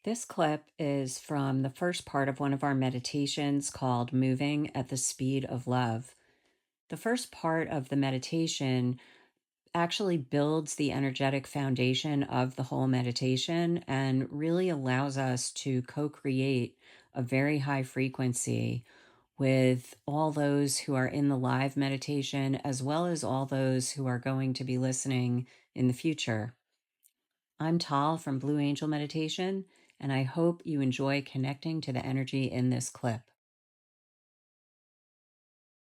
This clip is from the first part of one of our meditations called Moving at the Speed of Love. The first part of the meditation actually builds the energetic foundation of the whole meditation and really allows us to co create a very high frequency with all those who are in the live meditation, as well as all those who are going to be listening in the future. I'm Tal from Blue Angel Meditation, and I hope you enjoy connecting to the energy in this clip.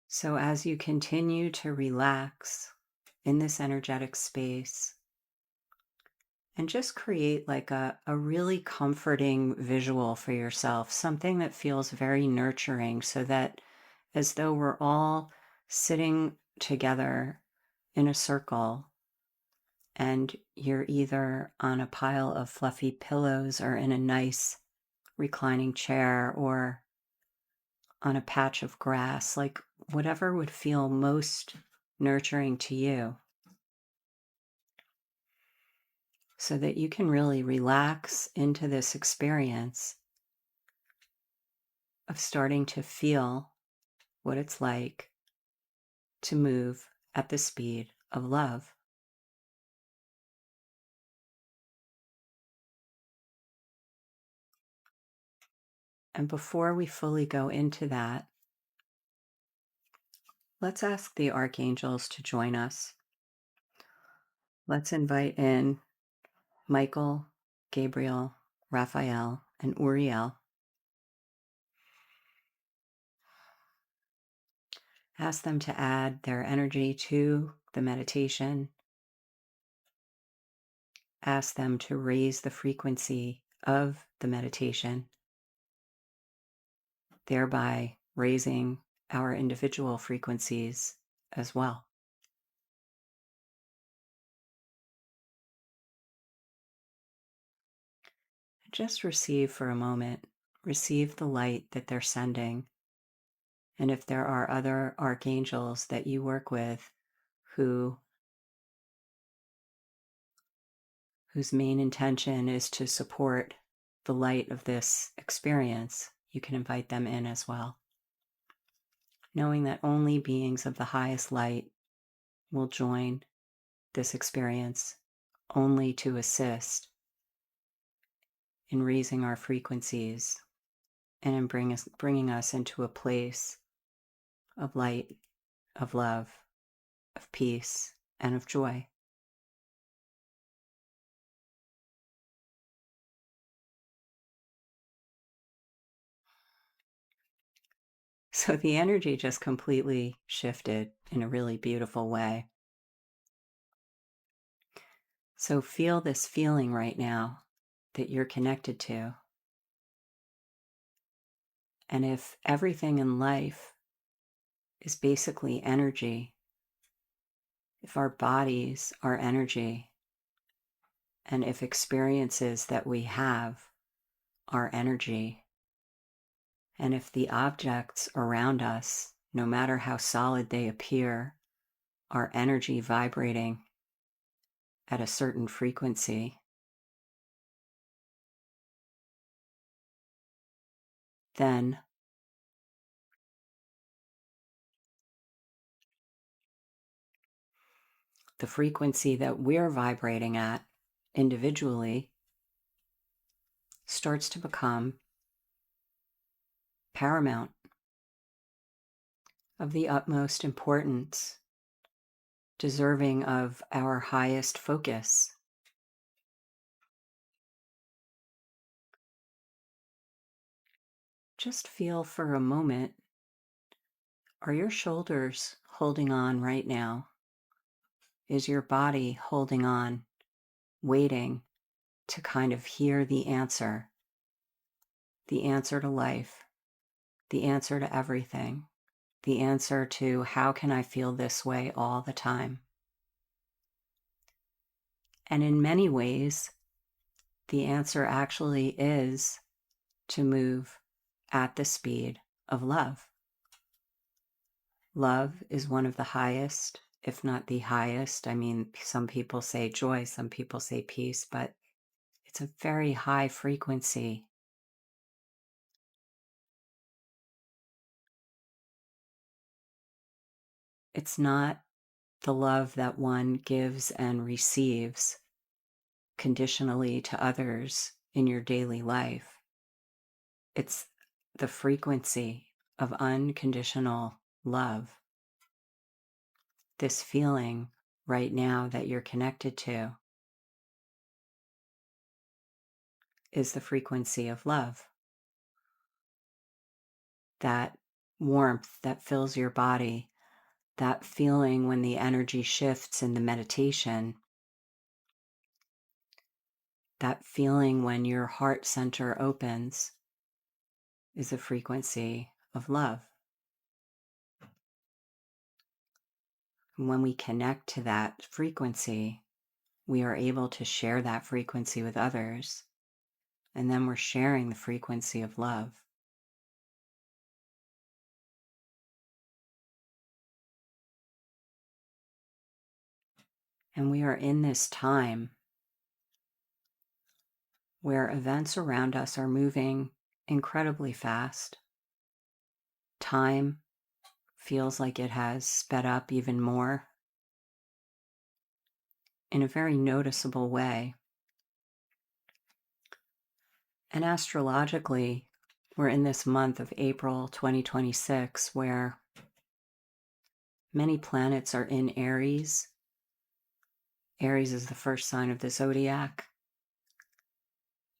So, as you continue to relax in this energetic space, and just create like a really comforting visual for yourself, something that feels very nurturing, so that as though we're all sitting together in a circle and you're either on a pile of fluffy pillows or in a nice reclining chair or on a patch of grass, like whatever would feel most nurturing to you, so that you can really relax into this experience of starting to feel what it's like to move at the speed of love. And before we fully go into that, let's ask the archangels to join us. Let's invite in Michael, Gabriel, Raphael, and Uriel. Ask them to add their energy to the meditation. Ask them to raise the frequency of the meditation, thereby raising our individual frequencies as well. Just receive for a moment, receive the light that they're sending. And if there are other archangels that you work with who whose main intention is to support the light of this experience, you can invite them in as well, knowing that only beings of the highest light will join this experience, only to assist in raising our frequencies and in bringing us into a place of light, of love, of peace, and of joy. So the energy just completely shifted in a really beautiful way. So feel this feeling right now that you're connected to. And if everything in life is basically energy, if our bodies are energy, and if experiences that we have are energy, and if the objects around us, no matter how solid they appear, are energy vibrating at a certain frequency, then the frequency that we're vibrating at individually starts to become paramount, of the utmost importance, deserving of our highest focus. Just feel for a moment, are your shoulders holding on right now? Is your body holding on, waiting to kind of hear the answer to life, the answer to everything, the answer to how can I feel this way all the time? And in many ways, the answer actually is to move at the speed of love. Love is one of the highest, if not the highest. I mean, some people say joy, some people say peace, but It's a very high frequency. It's not the love that one gives and receives conditionally to others in your daily life. It's the frequency of unconditional love. This feeling right now that you're connected to is the frequency of love. That warmth that fills your body, that feeling when the energy shifts in the meditation, that feeling when your heart center opens is a frequency of love. And when we connect to that frequency, we are able to share that frequency with others. And then we're sharing the frequency of love. And we are in this time where events around us are moving incredibly fast. Time feels like it has sped up even more in a very noticeable way. And astrologically, we're in this month of April 2026 where many planets are in Aries. Aries is the first sign of the zodiac.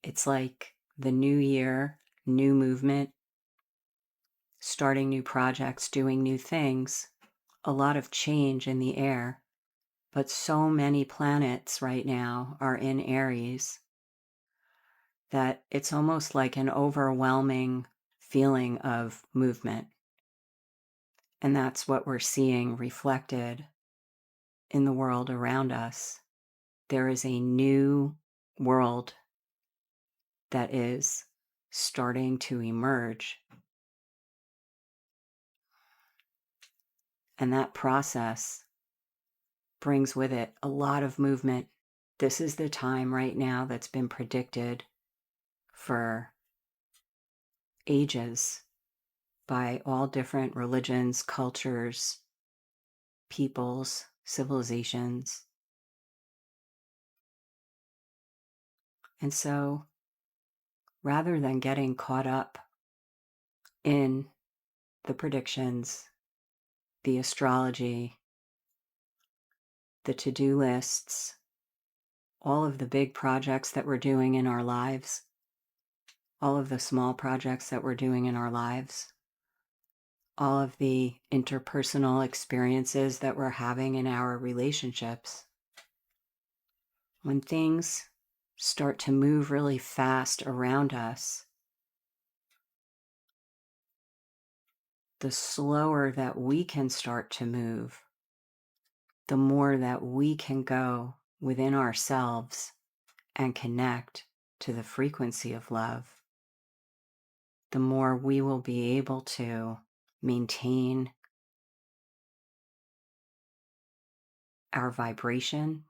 It's like the new year, new movement, starting new projects, doing new things, a lot of change in the air. But so many planets right now are in Aries that it's almost like an overwhelming feeling of movement. And that's what we're seeing reflected in the world around us. There is a new world that is starting to emerge. And that process brings with it a lot of movement. This is the time right now that's been predicted for ages by all different religions, cultures, peoples, civilizations. And so rather than getting caught up in the predictions, the astrology, the to-do lists, all of the big projects that we're doing in our lives, all of the small projects that we're doing in our lives, all of the interpersonal experiences that we're having in our relationships. When things start to move really fast around us, the slower that we can start to move, the more that we can go within ourselves and connect to the frequency of love, the more we will be able to maintain our vibration,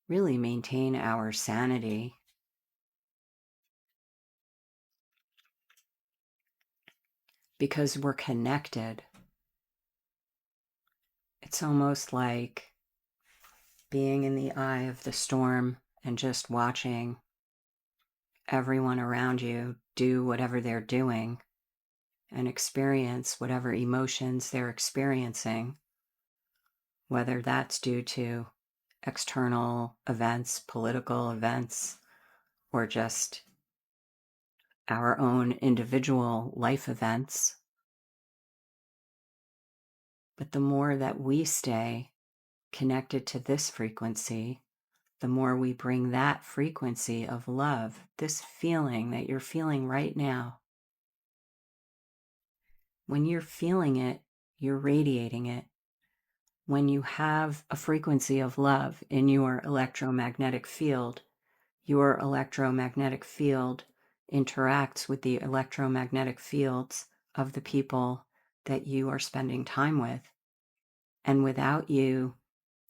really maintain our sanity. Because we're connected. It's almost like being in the eye of the storm and just watching everyone around you do whatever they're doing and experience whatever emotions they're experiencing, whether that's due to external events, political events, or just our own individual life events. But the more that we stay connected to this frequency, the more we bring that frequency of love, this feeling that you're feeling right now. When you're feeling it, you're radiating it. When you have a frequency of love in your electromagnetic field interacts with the electromagnetic fields of the people that you are spending time with. And without you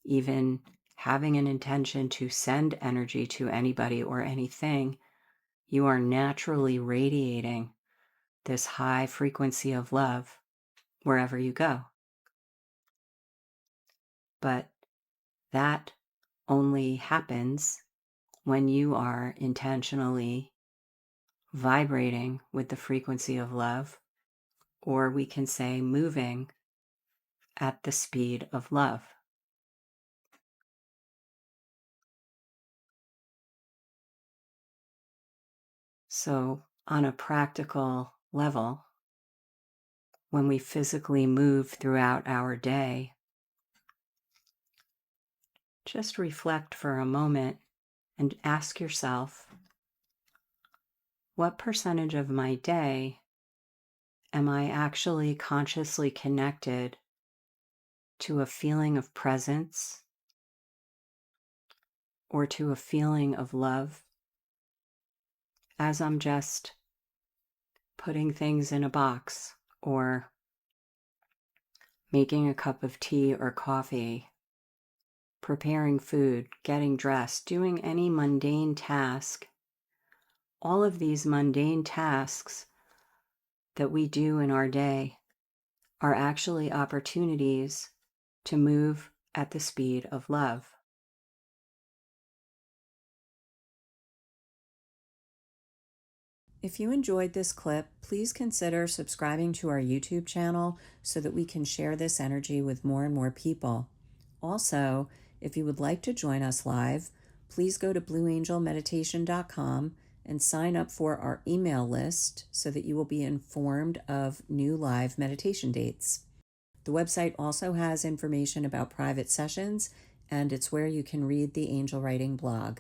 even having an intention to send energy to anybody or anything, you are naturally radiating this high frequency of love wherever you go. But that only happens when you are intentionally vibrating with the frequency of love, or we can say moving at the speed of love. So, on a practical level, when we physically move throughout our day, just reflect for a moment and ask yourself, what percentage of my day am I actually consciously connected to a feeling of presence or to a feeling of love as I'm just putting things in a box or making a cup of tea or coffee, preparing food, getting dressed, doing any mundane task. All of these mundane tasks that we do in our day are actually opportunities to move at the speed of love. If you enjoyed this clip, please consider subscribing to our YouTube channel so that we can share this energy with more and more people. Also, if you would like to join us live, please go to blueangelmeditation.com and sign up for our email list so that you will be informed of new live meditation dates. The website also has information about private sessions, and it's where you can read the angel writing blog.